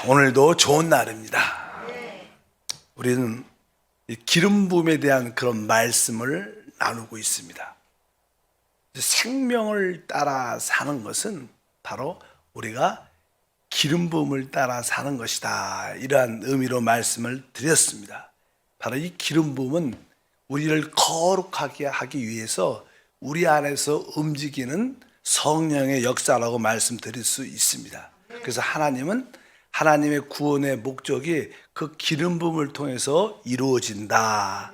오늘도 좋은 날입니다. 우리는 이 기름 부음에 대한 그런 말씀을 나누고 있습니다. 생명을 따라 사는 것은 바로 우리가 기름 부음을 따라 사는 것이다, 이러한 의미로 말씀을 드렸습니다. 바로 이 기름 부음은 우리를 거룩하게 하기 위해서 우리 안에서 움직이는 성령의 역사라고 말씀드릴 수 있습니다. 그래서 하나님의 구원의 목적이 그 기름 부음을 통해서 이루어진다.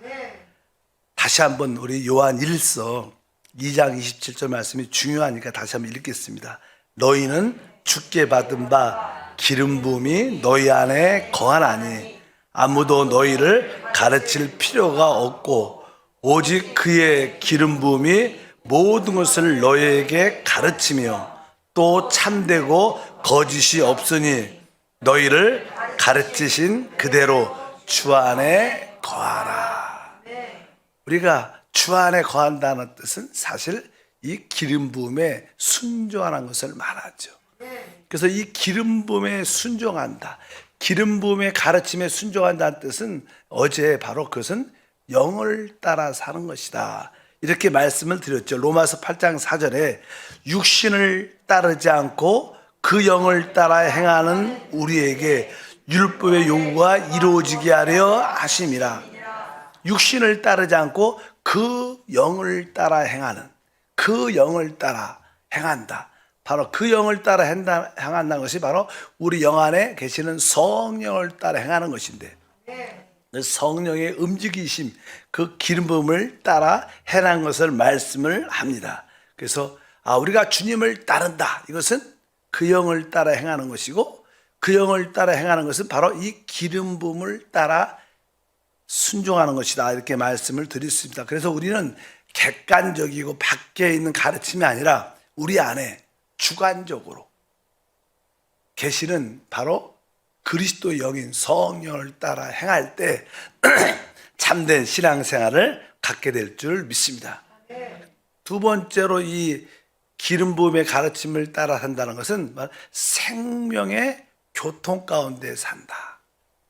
다시 한번 우리 요한 1서 2장 27절 말씀이 중요하니까 다시 한번 읽겠습니다. 너희는 주께 받은 바 기름 부음이 너희 안에 거하나니 아무도 너희를 가르칠 필요가 없고 오직 그의 기름 부음이 모든 것을 너희에게 가르치며 또 참되고 거짓이 없으니 너희를 가르치신 그대로 주 안에 거하라. 우리가 주 안에 거한다는 뜻은 사실 이 기름 부음에 순종하는 것을 말하죠. 그래서 이 기름 부음에 순종한다, 기름 부음의 가르침에 순종한다는 뜻은 어제 바로 그것은 영을 따라 사는 것이다, 이렇게 말씀을 드렸죠. 로마서 8장 4절에 육신을 따르지 않고 그 영을 따라 행하는 우리에게 율법의 요구가 이루어지게 하려 하심이라. 육신을 따르지 않고 그 영을 따라 행하는, 그 영을 따라 행한다. 바로 그 영을 따라 행한다는 것이 바로 우리 영 안에 계시는 성령을 따라 행하는 것인데, 그 성령의 움직이심, 그 기름 부음을 따라 행한 것을 말씀을 합니다. 그래서 우리가 주님을 따른다, 이것은 그 영을 따라 행하는 것이고, 그 영을 따라 행하는 것은 바로 이 기름 부음을 따라 순종하는 것이다, 이렇게 말씀을 드렸습니다. 그래서 우리는 객관적이고 밖에 있는 가르침이 아니라 우리 안에 주관적으로 계시는 바로 그리스도의 영인 성령을 따라 행할 때 참된 신앙생활을 갖게 될 줄 믿습니다. 두 번째로 이 기름 부음의 가르침을 따라 산다는 것은 생명의 교통 가운데 산다.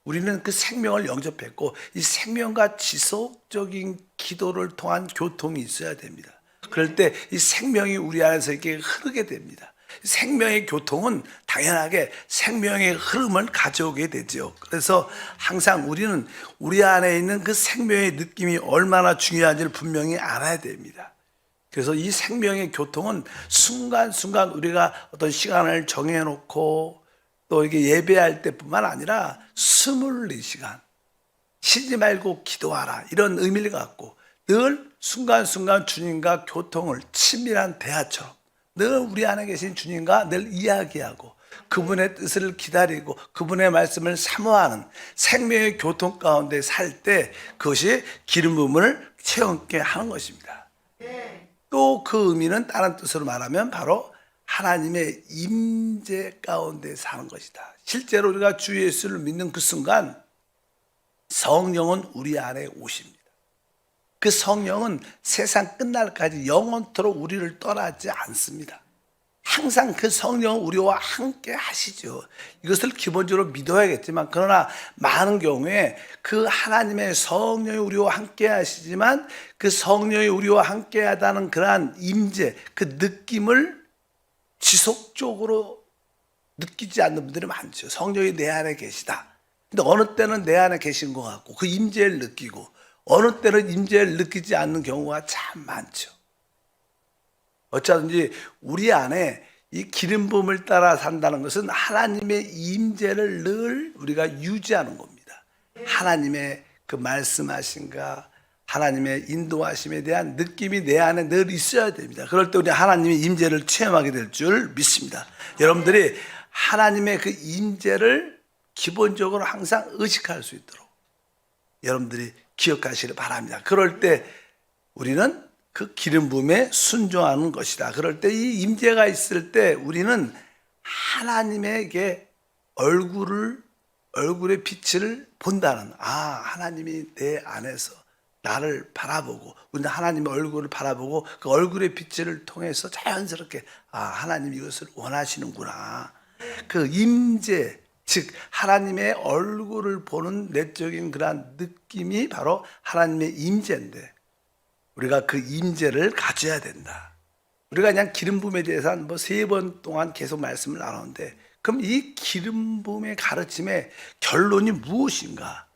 우리는 그 생명을 영접했고 이 생명과 지속적인 기도를 통한 교통이 있어야 됩니다. 그럴 때 이 생명이 우리 안에서 이렇게 흐르게 됩니다. 생명의 교통은 당연하게 생명의 흐름을 가져오게 되죠. 그래서 항상 우리는 우리 안에 있는 그 생명의 느낌이 얼마나 중요한지를 분명히 알아야 됩니다. 그래서 이 생명의 교통은 순간순간 우리가 어떤 시간을 정해놓고 또 이게 예배할 때뿐만 아니라 24시간 쉬지 말고 기도하라, 이런 의미를 갖고 늘 순간순간 주님과 교통을 친밀한 대화처럼 늘 우리 안에 계신 주님과 늘 이야기하고 그분의 뜻을 기다리고 그분의 말씀을 사모하는 생명의 교통 가운데 살 때 그것이 기름 부음을 체험케 하는 것입니다. 또 그 의미는 다른 뜻으로 말하면 바로 하나님의 임재 가운데 사는 것이다. 실제로 우리가 주 예수를 믿는 그 순간 성령은 우리 안에 오십니다. 그 성령은 세상 끝날까지 영원토록 우리를 떠나지 않습니다. 항상 그 성령은 우리와 함께 하시죠. 이것을 기본적으로 믿어야겠지만, 그러나 많은 경우에 그 하나님의 성령이 우리와 함께 하시지만 그 성령이 우리와 함께 하다는 그러한 임재, 그 느낌을 지속적으로 느끼지 않는 분들이 많죠. 성령이 내 안에 계시다. 근데 어느 때는 내 안에 계신 것 같고 그 임재를 느끼고, 어느 때는 임재를 느끼지 않는 경우가 참 많죠. 어쩌든지 우리 안에 이 기름 부음을 따라 산다는 것은 하나님의 임재를 늘 우리가 유지하는 겁니다. 하나님의 그 말씀하신가, 하나님의 인도하심에 대한 느낌이 내 안에 늘 있어야 됩니다. 그럴 때 우리 하나님의 임재를 체험하게 될 줄 믿습니다. 여러분들이 하나님의 그 임재를 기본적으로 항상 의식할 수 있도록 여러분들이 기억하시길 바랍니다. 그럴 때 우리는 그 기름 부음에 순종하는 것이다. 그럴 때 이 임재가 있을 때 우리는 하나님에게 얼굴의 빛을 본다는, 하나님이 내 안에서 나를 바라보고, 우리는 하나님의 얼굴을 바라보고 그 얼굴의 빛을 통해서 자연스럽게 하나님이 이것을 원하시는구나, 그 임재, 즉 하나님의 얼굴을 보는 내적인 그러한 느낌이 바로 하나님의 임재인데 우리가 그 임재를 가져야 된다. 우리가 그냥 기름 부음에 대해서 한 3번 동안 계속 말씀을 나누는데 그럼 이 기름 부음의 가르침의 결론이 무엇인가?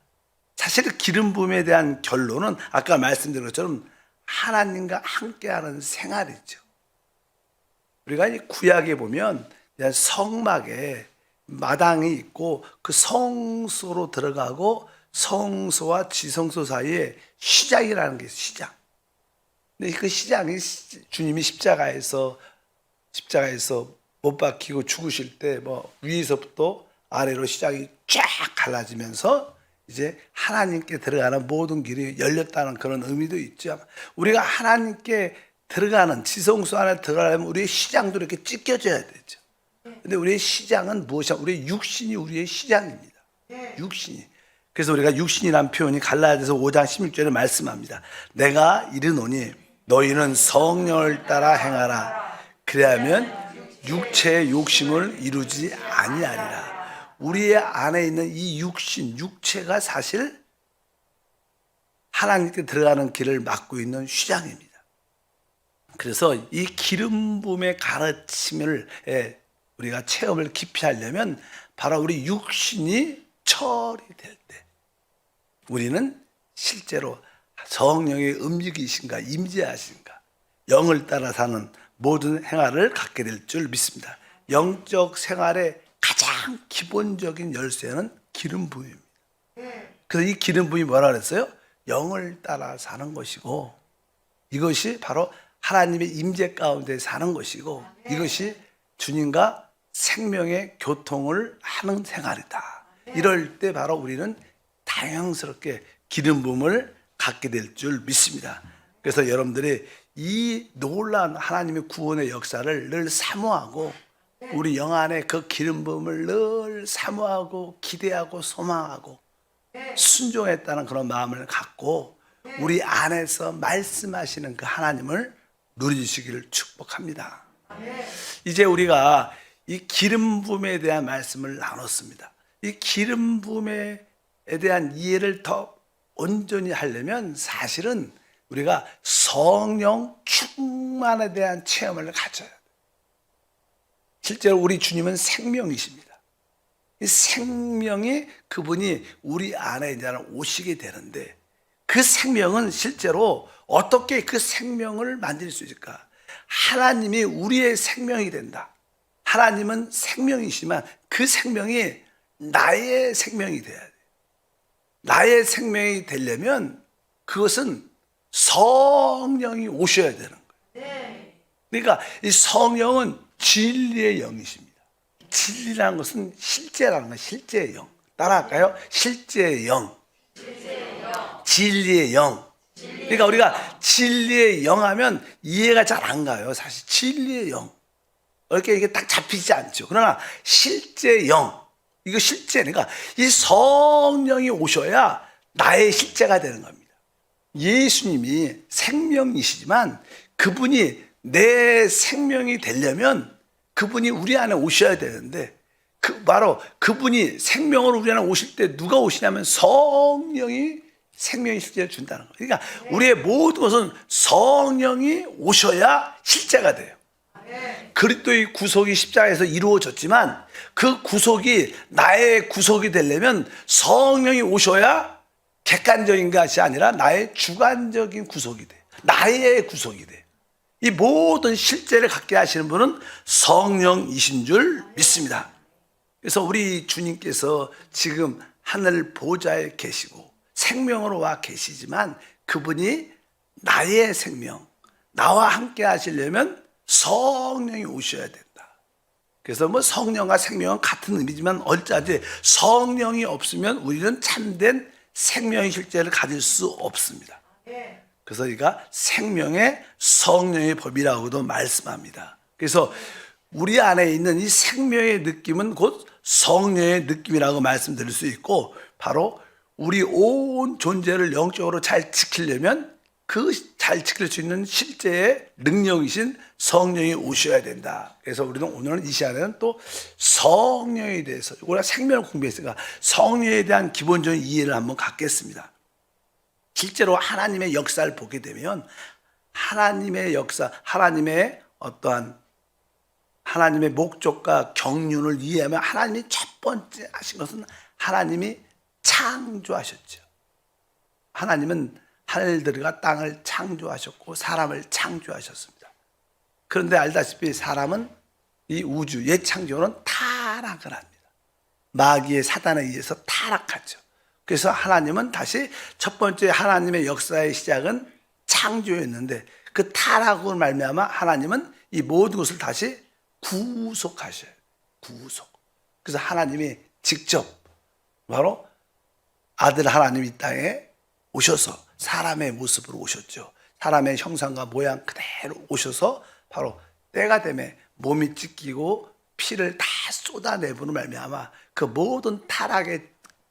사실 기름 부음에 대한 결론은 아까 말씀드린 것처럼 하나님과 함께하는 생활이죠. 우리가 이 구약에 보면 성막에 마당이 있고 그 성소로 들어가고 성소와 지성소 사이에 시장이라는 게 있어요. 시장. 근데 그 시장이 주님이 십자가에서 못 박히고 죽으실 때 위에서부터 아래로 시장이 쫙 갈라지면서 이제 하나님께 들어가는 모든 길이 열렸다는 그런 의미도 있죠. 우리가 하나님께 들어가는 지성소 안에 들어가려면 우리의 시장도 이렇게 찢겨져야 되죠. 근데 우리의 시장은 무엇이야? 우리의 육신이 우리의 시장입니다. 육신이. 그래서 우리가 육신이라는 표현이 갈라디아서 5장 16절에 말씀합니다. 내가 이르노니 너희는 성령을 따라 행하라. 그래야면 육체의 욕심을 이루지 아니하리라. 우리의 안에 있는 이 육신, 육체가 사실 하나님께 들어가는 길을 막고 있는 시장입니다. 그래서 이 기름 부음의 가르침을 우리가 체험을 깊이 하려면 바로 우리 육신이 처리될 때 우리는 실제로 성령의 움직이신가 임재하신가 영을 따라 사는 모든 행활을 갖게 될 줄 믿습니다. 영적 생활의 가장 기본적인 열쇠는 기름 부음입니다. 그래서 이 기름 부음이 뭐라 그랬어요? 영을 따라 사는 것이고 이것이 바로 하나님의 임재 가운데 사는 것이고 이것이 주님과 생명의 교통을 하는 생활이다. 이럴 때 바로 우리는 다양스럽게 기름 부음을 갖게 될 줄 믿습니다. 그래서 여러분들이 이 놀라운 하나님의 구원의 역사를 늘 사모하고 우리 영 안에 그 기름 부음을 늘 사모하고 기대하고 소망하고 순종했다는 그런 마음을 갖고 우리 안에서 말씀하시는 그 하나님을 누리시기를 축복합니다. 이제 우리가 이 기름 부음에 대한 말씀을 나눴습니다. 이 기름 부음에 대한 이해를 더 온전히 하려면 사실은 우리가 성령 충만에 대한 체험을 가져야 돼요. 실제로 우리 주님은 생명이십니다. 이 생명이 그분이 우리 안에 이제 오시게 되는데 그 생명은 실제로 어떻게 그 생명을 만들 수 있을까? 하나님이 우리의 생명이 된다. 하나님은 생명이시지만 그 생명이 나의 생명이 돼야 돼. 나의 생명이 되려면 그것은 성령이 오셔야 되는 거예요. 그러니까 이 성령은 진리의 영이십니다. 진리라는 것은 실제라는 거예요. 실제의 영. 따라할까요? 실제의 영. 진리의 영. 그러니까 우리가 진리의 영 하면 이해가 잘 안 가요. 사실 진리의 영. 이렇게 이게 딱 잡히지 않죠. 그러나 실제 영. 이거 실제니까 이 성령이 오셔야 나의 실제가 되는 겁니다. 예수님이 생명이시지만 그분이 내 생명이 되려면 그분이 우리 안에 오셔야 되는데 바로 그분이 생명으로 우리 안에 오실 때 누가 오시냐면 성령이 생명의 실제를 준다는 거예요. 그러니까 우리의 모든 것은 성령이 오셔야 실제가 돼요. 그리스도의 구속이 십자가에서 이루어졌지만 그 구속이 나의 구속이 되려면 성령이 오셔야 객관적인 것이 아니라 나의 주관적인 구속이 돼. 나의 구속이 돼. 이 모든 실제를 갖게 하시는 분은 성령이신 줄 믿습니다. 그래서 우리 주님께서 지금 하늘 보좌에 계시고 생명으로 와 계시지만 그분이 나의 생명, 나와 함께 하시려면 성령이 오셔야 된다. 그래서 성령과 생명은 같은 의미지만 어찌하지 성령이 없으면 우리는 참된 생명의 실제를 가질 수 없습니다. 그래서 우리가 생명의 성령의 법이라고도 말씀합니다. 그래서 우리 안에 있는 이 생명의 느낌은 곧 성령의 느낌이라고 말씀드릴 수 있고 바로 우리 온 존재를 영적으로 잘 지키려면 그 잘 지킬 수 있는 실제의 능력이신 성령이 오셔야 된다. 그래서 우리는 오늘은 이 시간에는 또 성령에 대해서, 우리가 생명을 공부했으니까 성령에 대한 기본적인 이해를 한번 갖겠습니다. 실제로 하나님의 역사를 보게 되면 하나님의 역사, 하나님의 어떠한 하나님의 목적과 경륜을 이해하면 하나님이 첫 번째 하신 것은 하나님이 창조하셨죠. 하나님은 하늘들과 땅을 창조하셨고 사람을 창조하셨습니다. 그런데 알다시피 사람은 이 우주, 옛 창조는 타락을 합니다. 마귀의 사단에 의해서 타락하죠. 그래서 하나님은 다시 첫 번째 하나님의 역사의 시작은 창조였는데 그 타락으로 말미암아 하나님은 이 모든 것을 다시 구속하셔요. 구속. 그래서 하나님이 직접 바로 아들 하나님이 이 땅에 오셔서 사람의 모습으로 오셨죠. 사람의 형상과 모양 그대로 오셔서 바로 때가 되매 몸이 찢기고 피를 다 쏟아내부는 말미암아 그 모든 타락의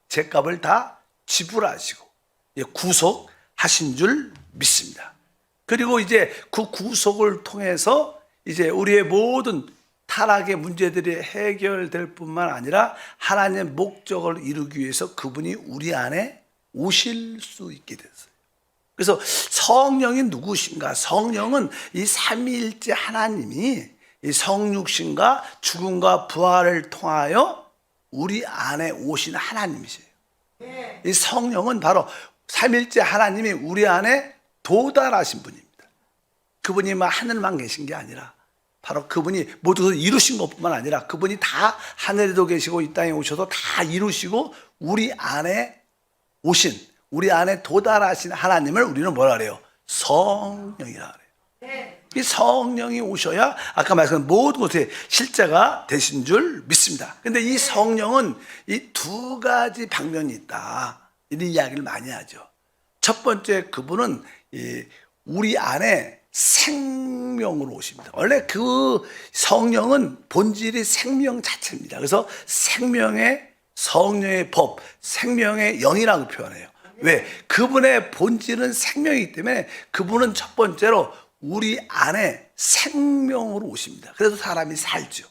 죄값을 다 지불하시고 구속하신 줄 믿습니다. 그리고 이제 그 구속을 통해서 이제 우리의 모든 타락의 문제들이 해결될 뿐만 아니라 하나님의 목적을 이루기 위해서 그분이 우리 안에 오실 수 있게 됐어요. 그래서 성령이 누구신가? 성령은 이 삼위일체 하나님이 이 성육신과 죽음과 부활을 통하여 우리 안에 오신 하나님이세요. 이 성령은 바로 삼위일체 하나님이 우리 안에 도달하신 분입니다. 그분이 하늘만 계신 게 아니라 바로 그분이 모두 이루신 것뿐만 아니라 그분이 다 하늘에도 계시고 이 땅에 오셔서 다 이루시고 우리 안에 오신, 우리 안에 도달하신 하나님을 우리는 뭐라 그래요? 성령이라 그래요. 이 성령이 오셔야 아까 말씀한 모든 것의 실제가 되신 줄 믿습니다. 그런데 이 성령은 이 두 가지 방면이 있다, 이런 이야기를 많이 하죠. 첫 번째, 그분은 우리 안에 생명으로 오십니다. 원래 그 성령은 본질이 생명 자체입니다. 그래서 생명의 성령의 법, 생명의 영이라고 표현해요. 왜? 그분의 본질은 생명이기 때문에 그분은 첫 번째로 우리 안에 생명으로 오십니다. 그래서 사람이 살죠.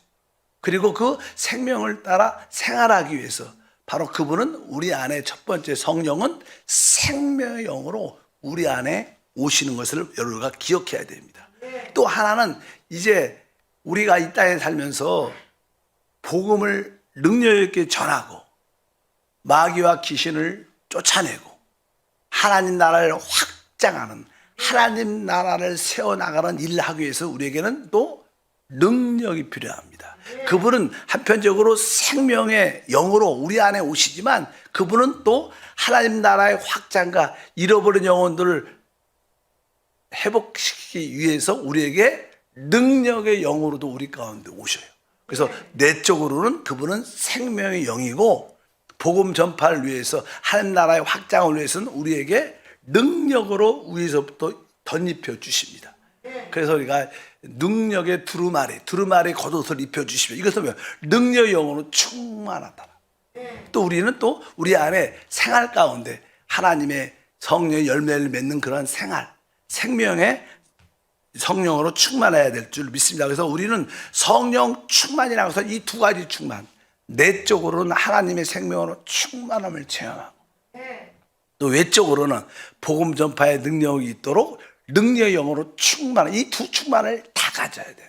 그리고 그 생명을 따라 생활하기 위해서 바로 그분은 우리 안에 첫 번째 성령은 생명의 영으로 우리 안에 오시는 것을 여러분과 기억해야 됩니다. 또 하나는 이제 우리가 이 땅에 살면서 복음을 능력 있게 전하고 마귀와 귀신을 쫓아내고 하나님 나라를 확장하는, 하나님 나라를 세워나가는 일을 하기 위해서 우리에게는 또 능력이 필요합니다. 그분은 한편적으로 생명의 영으로 우리 안에 오시지만 그분은 또 하나님 나라의 확장과 잃어버린 영혼들을 회복시키기 위해서 우리에게 능력의 영으로도 우리 가운데 오셔요. 그래서 내적으로는 그분은 생명의 영이고 복음 전파를 위해서 하나님 나라의 확장을 위해서는 우리에게 능력으로 위에서부터 덧입혀 주십니다. 그래서 우리가 능력의 두루마리 겉옷을 입혀 주시면 이것은 뭐예요? 능력의 영으로 충만하다. 또 우리는 또 우리 안에 생활 가운데 하나님의 성령의 열매를 맺는 그런 생활, 생명의 성령으로 충만해야 될 줄 믿습니다. 그래서 우리는 성령 충만이라고 해서 이 두 가지 충만, 내적으로는 하나님의 생명으로 충만함을 체험하고 또 외적으로는 복음 전파의 능력이 있도록 능력의 영으로 충만, 이 두 충만을 다 가져야 된다.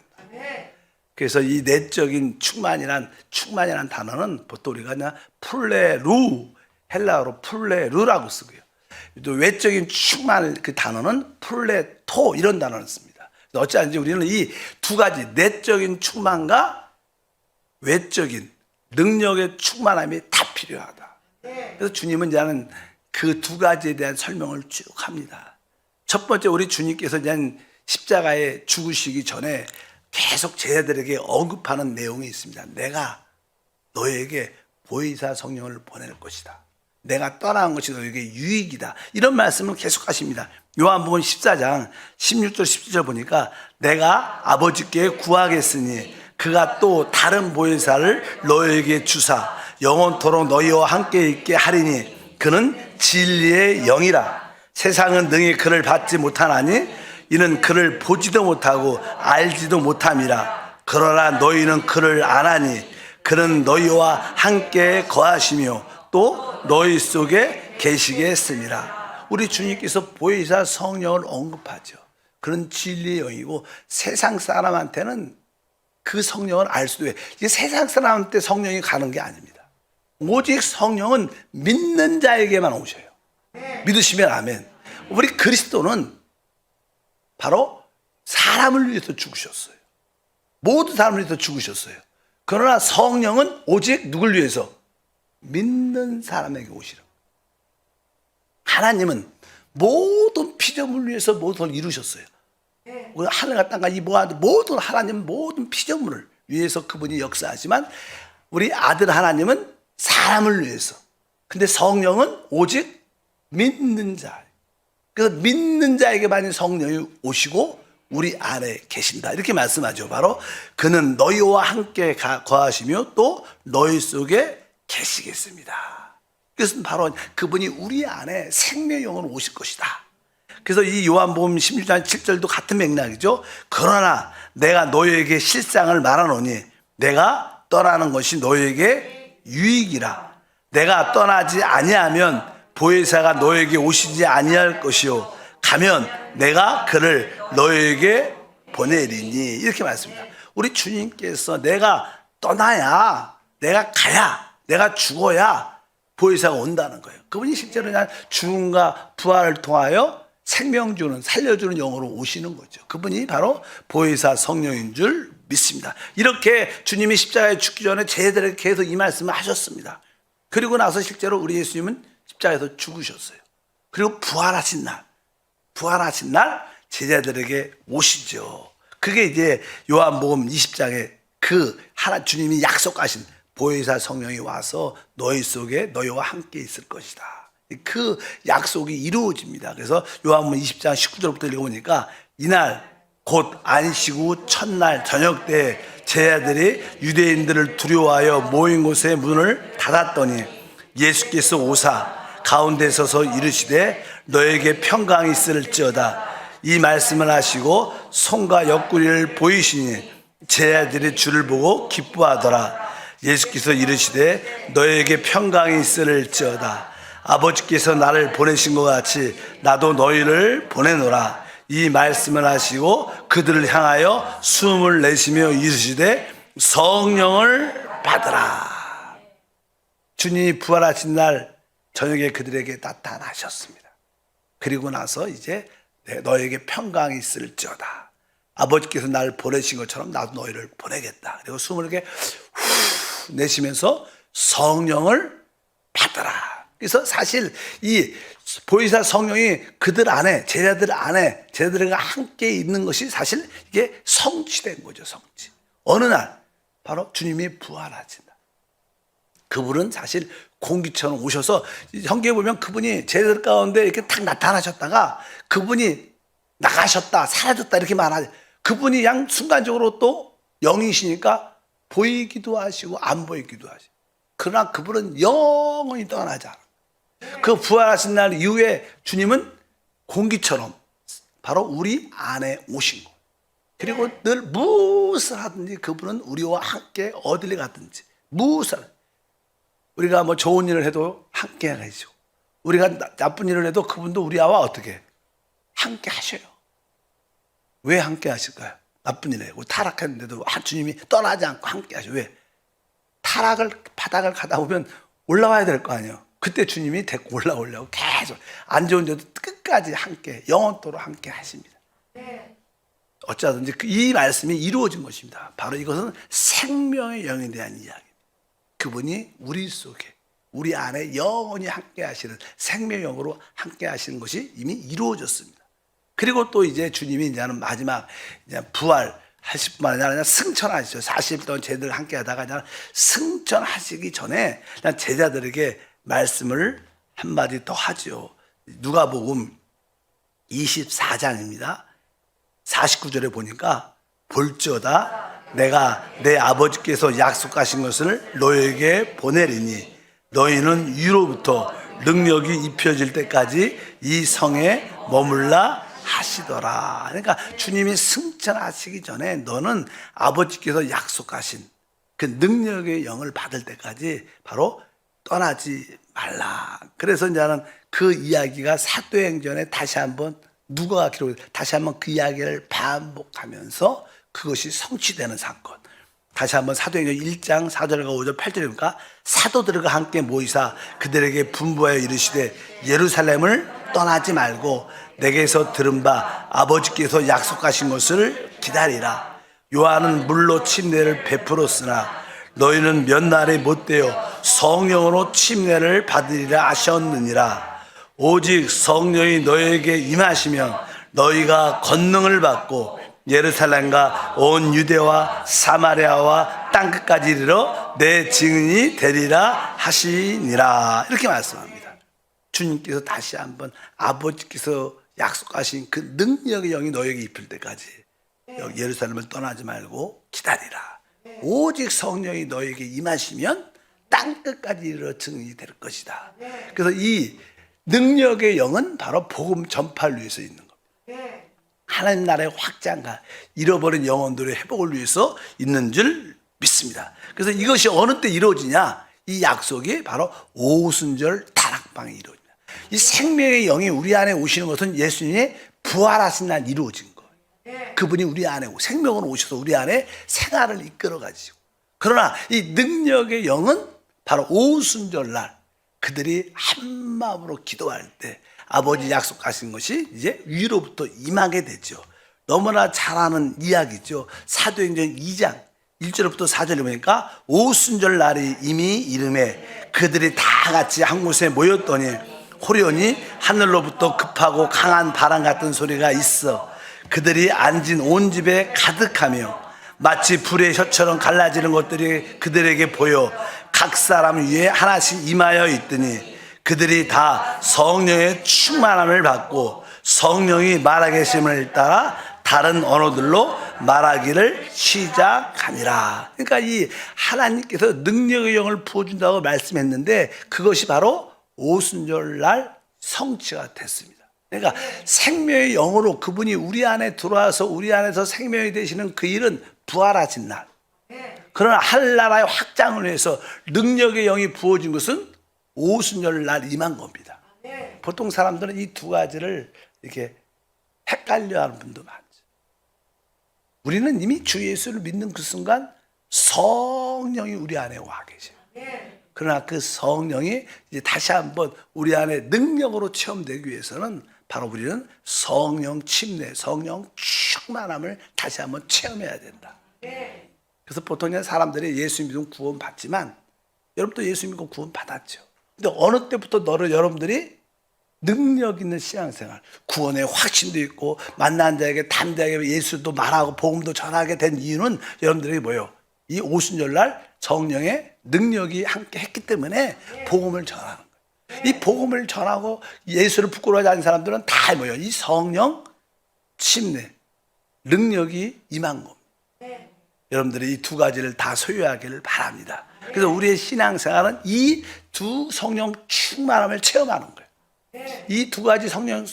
그래서 이 내적인 충만이란 단어는 보통 우리가 그냥 플레루, 헬라어로 플레루라고 쓰고요. 또 외적인 충만, 그 단어는 플레토, 이런 단어를 씁니다. 어찌하든지 우리는 이 두 가지 내적인 충만과 외적인 능력의 충만함이 다 필요하다. 그래서 주님은 이제는 그 두 가지에 대한 설명을 쭉 합니다. 첫 번째, 우리 주님께서 이제 십자가에 죽으시기 전에 계속 제자들에게 언급하는 내용이 있습니다. 내가 너에게 보혜사 성령을 보낼 것이다. 내가 떠나는 것이 너에게 유익이다. 이런 말씀을 계속 하십니다. 요한복음 14장 16절 17절 보니까 내가 아버지께 구하겠으니 그가 또 다른 보혜사를 너에게 주사 영원토록 너희와 함께 있게 하리니 그는 진리의 영이라. 세상은 능히 그를 받지 못하나니 이는 그를 보지도 못하고 알지도 못함이라. 그러나 너희는 그를 아나니 그는 너희와 함께 거하시며 또 너희 속에 계시게 했음이라. 우리 주님께서 보혜사 성령을 언급하죠. 그런 진리의 영이고 세상 사람한테는 그 성령을 알 수도 해요. 이게 세상 사람한테 성령이 가는 게 아닙니다. 오직 성령은 믿는 자에게만 오셔요. 믿으시면 아멘. 우리 그리스도는 바로 사람을 위해서 죽으셨어요. 모든 사람을 위해서 죽으셨어요. 그러나 성령은 오직 누굴 위해서? 믿는 사람에게 오시라. 하나님은 모든 피조물을 위해서 모든 걸 이루셨어요. 하늘과 땅과 이 모든 하나님 모든 피조물을 위해서 그분이 역사하지만 우리 아들 하나님은 사람을 위해서. 근데 성령은 오직 믿는 자. 그래서 믿는 자에게만 성령이 오시고 우리 안에 계신다. 이렇게 말씀하죠. 바로 그는 너희와 함께 거하시며 또 너희 속에 계시겠습니다. 그것은 바로 그분이 우리 안에 생명영으로 오실 것이다. 그래서 이 요한복음 16장 7절도 같은 맥락이죠. 그러나 내가 너희에게 실상을 말하노니 내가 떠나는 것이 너희에게 유익이라. 내가 떠나지 아니하면 보혜사가 너에게 오시지 아니할 것이요 가면 내가 그를 너에게 보내리니. 이렇게 말씀합니다. 우리 주님께서 내가 떠나야, 내가 가야, 내가 죽어야 보혜사가 온다는 거예요. 그분이 실제로 그냥 죽음과 부활을 통하여 생명 주는, 살려주는 영으로 오시는 거죠. 그분이 바로 보혜사 성령인 줄 믿습니다. 이렇게 주님이 십자가에 죽기 전에 제자들에게 계속 이 말씀을 하셨습니다. 그리고 나서 실제로 우리 예수님은 십자가에서 죽으셨어요. 그리고 부활하신 날 제자들에게 오시죠. 그게 이제 요한복음 20장에 그 주님이 약속하신 보혜사 성령이 와서 너희 속에 너희와 함께 있을 것이다. 그 약속이 이루어집니다. 그래서 요한복음 20장 19절부터 읽어보니까 이날 곧 안식 후 첫날 저녁 때 제자들이 유대인들을 두려워하여 모인 곳에 문을 닫았더니 예수께서 오사 가운데 서서 이르시되 너에게 평강이 있을지어다. 이 말씀을 하시고 손과 옆구리를 보이시니 제자들이 주를 보고 기뻐하더라. 예수께서 이르시되 너에게 평강이 있을지어다. 아버지께서 나를 보내신 것 같이 나도 너희를 보내노라. 이 말씀을 하시고 그들을 향하여 숨을 내쉬며 이르시되 성령을 받으라. 주님이 부활하신 날 저녁에 그들에게 나타나셨습니다. 그리고 나서 이제 너에게 평강이 있을지어다. 아버지께서 나를 보내신 것처럼 나도 너희를 보내겠다. 그리고 숨을 이렇게 후 내쉬면서 성령을 받으라. 그래서 사실 이 보혜사 성령이 그들 안에, 제자들 안에, 제자들과 함께 있는 것이 사실 이게 성취된 거죠, 성취. 어느 날, 바로 주님이 부활하신다. 그분은 사실 공기처럼 오셔서 성경에 보면 그분이 제자들 가운데 이렇게 탁 나타나셨다가 그분이 나가셨다, 사라졌다 이렇게 말하죠. 그분이 양 순간적으로 또 영이시니까 보이기도 하시고 안 보이기도 하시고. 그러나 그분은 영원히 떠나지 않아요. 그 부활하신 날 이후에 주님은 공기처럼 바로 우리 안에 오신 거예요. 그리고 늘 무엇을 하든지 그분은 우리와 함께 어디를 가든지 무엇을, 우리가 뭐 좋은 일을 해도 함께 하시고 우리가 나쁜 일을 해도 그분도 우리와 어떻게 함께 하셔요. 왜 함께 하실까요? 나쁜 일에 타락했는데도 주님이 떠나지 않고 함께 하셔요. 왜? 바닥을 가다 보면 올라와야 될 거 아니에요. 그때 주님이 데리고 올라오려고 계속 안 좋은 데도 끝까지 함께 영원토록 함께 하십니다. 어쩌든지 이 말씀이 이루어진 것입니다. 바로 이것은 생명의 영에 대한 이야기입니다. 그분이 우리 속에, 우리 안에 영원히 함께 하시는 생명의 영으로 함께 하시는 것이 이미 이루어졌습니다. 그리고 또 이제 주님이 이제는 마지막 이제 부활하실 뿐만 아니라 승천하시죠. 40일 동안 제자들 함께 하다가 그냥 승천하시기 전에 그냥 제자들에게 말씀을 한마디 더 하죠. 누가복음 24장입니다. 49절에 보니까 볼지어다 내가 내 아버지께서 약속하신 것을 너희에게 보내리니 너희는 위로부터 능력이 입혀질 때까지 이 성에 머물라 하시더라. 그러니까 주님이 승천하시기 전에 너는 아버지께서 약속하신 그 능력의 영을 받을 때까지 바로 떠나지 말라. 그래서 이제는 그 이야기가 사도행전에 다시 한번 누가 기록해 다시 한번 그 이야기를 반복하면서 그것이 성취되는 사건. 다시 한번 사도행전 1장 4절과 5절 8절이니까 사도들과 함께 모이사 그들에게 분부하여 이르시되 예루살렘을 떠나지 말고 내게서 들은 바 아버지께서 약속하신 것을 기다리라. 요한은 물로 침례를 베풀었으나 너희는 몇 날에 못되어 성령으로 침례를 받으리라 하셨느니라. 오직 성령이 너희에게 임하시면 너희가 권능을 받고 예루살렘과 온 유대와 사마리아와 땅끝까지 이르러 내 증인이 되리라 하시니라. 이렇게 말씀합니다. 주님께서 다시 한번 아버지께서 약속하신 그 능력의 영이 너에게 입힐 때까지 예루살렘을 떠나지 말고 기다리라. 오직 성령이 너에게 임하시면 땅끝까지 이르러 증인이 될 것이다. 그래서 이 능력의 영은 바로 복음 전파를 위해서 있는 겁니다. 하나님 나라의 확장과 잃어버린 영혼들의 회복을 위해서 있는 줄 믿습니다. 그래서 이것이 어느 때 이루어지냐? 이 약속이 바로 오순절 다락방에 이루어집니다. 이 생명의 영이 우리 안에 오시는 것은 예수님이 부활하신 날 이루어진 거예요. 그분이 우리 안에 생명으로 오셔서 우리 안에 생활을 이끌어 가지고. 그러나 이 능력의 영은 바로 오순절 날 그들이 한 마음으로 기도할 때 아버지 약속하신 것이 이제 위로부터 임하게 되죠. 너무나 잘 아는 이야기죠. 사도행전 2장 1절부터 4절에 보니까 오순절 날이 이미 이름에 그들이 다 같이 한 곳에 모였더니 호련히 하늘로부터 급하고 강한 바람 같은 소리가 있어 그들이 앉은 온 집에 가득하며 마치 불의 혀처럼 갈라지는 것들이 그들에게 보여 각 사람 위에 하나씩 임하여 있더니 그들이 다 성령의 충만함을 받고 성령이 말하계심을 따라 다른 언어들로 말하기를 시작하니라. 그러니까 이 하나님께서 능력의 영을 부어준다고 말씀했는데 그것이 바로 오순절 날 성취가 됐습니다. 그러니까 생명의 영으로 그분이 우리 안에 들어와서 우리 안에서 생명이 되시는 그 일은 부활하신 날. 그러나 하늘나라의 확장을 위해서 능력의 영이 부어진 것은 오순절 날 임한 겁니다. 보통 사람들은 이 두 가지를 이렇게 헷갈려하는 분도 많죠. 우리는 이미 주 예수를 믿는 그 순간 성령이 우리 안에 와 계세요. 그러나 그 성령이 이제 다시 한번 우리 안에 능력으로 체험되기 위해서는 바로 우리는 성령 침례, 성령 충만함을 다시 한번 체험해야 된다. 그래서 보통 사람들이 예수 믿으면 구원 받지만 여러분도 예수 믿고 구원 받았죠. 근데 어느 때부터 여러분들이 능력 있는 신앙생활, 구원의 확신도 있고 만난 자에게 담대하게 예수도 말하고 복음도 전하게 된 이유는 여러분들에게 뭐예요? 이 오순절날 성령의 능력이 함께 했기 때문에 복음을 전하는 거예요. 이 복음을 전하고 예수를 부끄러워하지 않는 사람들은 다 뭐예요? 이 성령 침례, 능력이 임한 겁니다. 여러분들이 이 두 가지를 다 소유하기를 바랍니다. 그래서 우리의 신앙생활은 이 두 성령 충만함을 체험하는 거예요. 이 두 가지 성령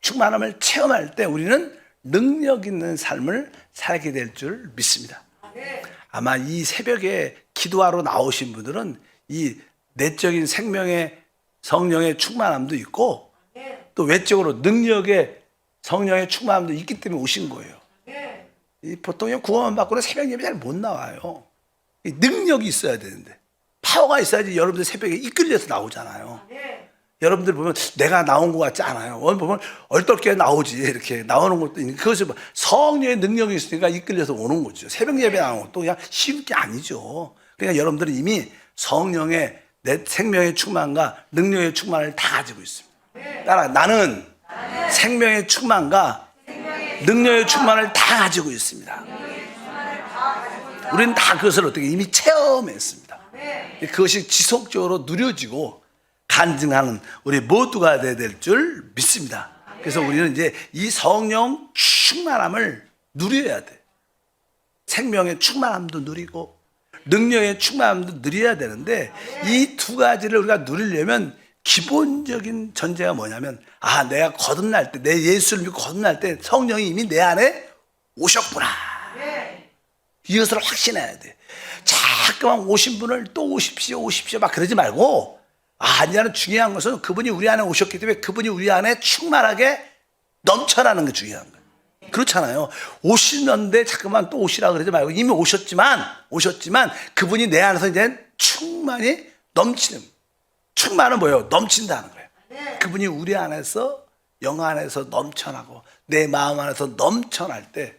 충만함을 체험할 때 우리는 능력 있는 삶을 살게 될 줄 믿습니다. 아마 이 새벽에 기도하러 나오신 분들은 이 내적인 생명의 성령의 충만함도 있고 또 외적으로 능력의 성령의 충만함도 있기 때문에 오신 거예요. 보통 구원만 받고는 새벽 예배 잘 못 나와요. 능력이 있어야 되는데 파워가 있어야지 여러분들 새벽에 이끌려서 나오잖아요. 여러분들 보면 내가 나온 것 같지 않아요. 보면 얼떨결에 나오지 이렇게 나오는 것도 있는데 그것이 성령의 능력이 있으니까 이끌려서 오는 거죠. 새벽 예배 나오는 것도 그냥 쉬운 게 아니죠. 그러니까 여러분들은 이미 성령의 내 생명의 충만과 능력의 충만을 다 가지고 있습니다. 따라 나는 생명의 충만과 능력의 충만을 다 가지고 있습니다. 우리는 다 그것을 어떻게 이미 체험했습니다. 그것이 지속적으로 누려지고 간증하는 우리 모두가 되어야 될 줄 믿습니다. 그래서 우리는 이제 이 성령 충만함을 누려야 돼. 생명의 충만함도 누리고 능력의 충만함도 누려야 되는데 이 두 가지를 우리가 누리려면 기본적인 전제가 뭐냐면, 내가 거듭날 때, 내 예수를 믿고 거듭날 때 성령이 이미 내 안에 오셨구나. 이것을 확신해야 돼. 자꾸만 오신 분을 또 오십시오 막 그러지 말고, 아니라는 중요한 것은 그분이 우리 안에 오셨기 때문에 그분이 우리 안에 충만하게 넘쳐나는 게 중요한 거예요. 그렇잖아요. 오시는데 자꾸만 또 오시라 그러지 말고, 이미 오셨지만 그분이 내 안에서 이제 충만히 넘치는, 충만은 뭐예요? 넘친다는 거예요. 그분이 우리 안에서, 영 안에서 넘쳐나고 내 마음 안에서 넘쳐날 때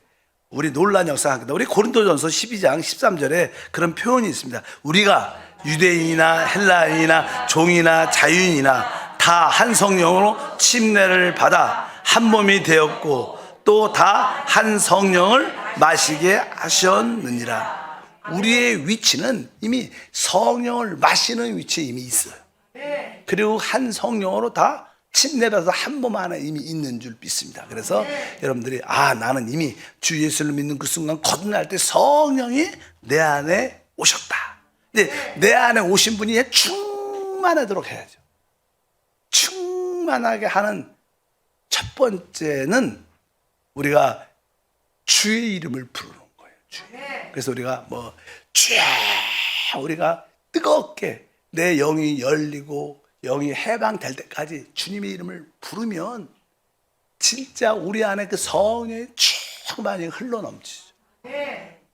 우리 놀란 역사가 하겠다. 우리 고린도전서 12장 13절에 그런 표현이 있습니다. 우리가 유대인이나 헬라인이나 종이나 자유인이나 다 한 성령으로 침례를 받아 한 몸이 되었고 또 다 한 성령을 마시게 하셨느니라. 우리의 위치는 이미 성령을 마시는 위치에 이미 있어요. 그리고 한 성령으로 다 침례받아서 한 몸 안에 이미 있는 줄 믿습니다. 그래서 여러분들이 나는 이미 주 예수를 믿는 그 순간 거듭날 때 성령이 내 안에 오셨다. 근데 내 안에 오신 분이 충만하도록 해야죠. 충만하게 하는 첫 번째는 우리가 주의 이름을 부르는 거예요. 그래서 우리가 주야, 우리가 뜨겁게 내 영이 열리고 영이 해방될 때까지 주님의 이름을 부르면 진짜 우리 안에 그 성령이 충만히 흘러넘치죠.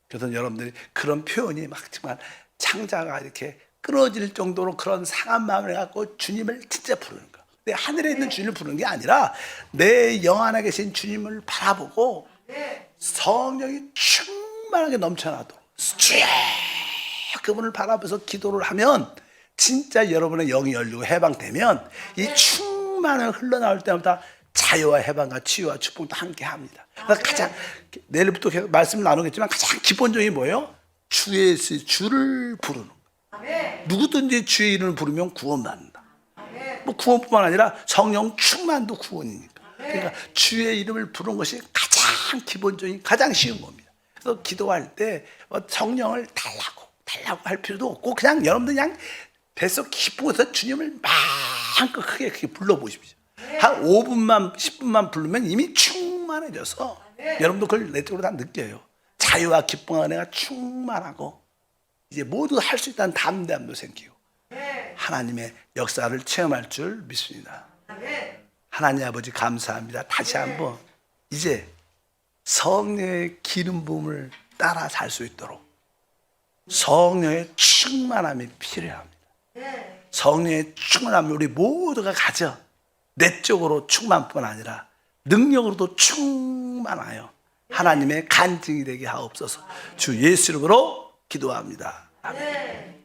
그래서 여러분들이 그런 표현이 막 정말 창자가 이렇게 끊어질 정도로 그런 상한 마음을 갖고 주님을 진짜 부르는 거예요. 내 하늘에 있는 주님을 부르는 게 아니라 내 영 안에 계신 주님을 바라보고 성령이 충만하게 넘쳐나도록 주야, 그분을 바라보면서 기도를 하면 진짜 여러분의 영이 열리고 해방되면 이 충만한 흘러나올 때마다 자유와 해방과 치유와 축복도 함께 합니다. 그래서 가장 내일부터 계속 말씀을 나누겠지만 가장 기본적인 뭐예요? 주를 부르는 거예요. 누구든지 주의 이름을 부르면 구원받는다. 구원뿐만 아니라 성령 충만도 구원이니까. 그러니까 주의 이름을 부르는 것이 가장 기본적인, 가장 쉬운 겁니다. 그래서 기도할 때 성령을 달라고 할 필요도 없고 그냥 여러분들 그냥 뱃속 기쁘고서 주님을 마음껏 크게 불러보십시오. 한 5분만 10분만 부르면 이미 충만해져서 여러분도 그걸 내적으로 다 느껴요. 자유와 기쁨과 은혜가 충만하고 이제 모두 할 수 있다는 담대함도 생기고 하나님의 역사를 체험할 줄 믿습니다. 하나님 아버지 감사합니다. 다시 한번 이제 성령의 기름 부음을 따라 살 수 있도록 성령의 충만함이 필요합니다. 성령의 충만함을 우리 모두가 가져 내적으로 충만뿐 아니라 능력으로도 충만하여 하나님의 간증이 되게 하옵소서. 주 예수 이름으로 기도합니다. 아멘.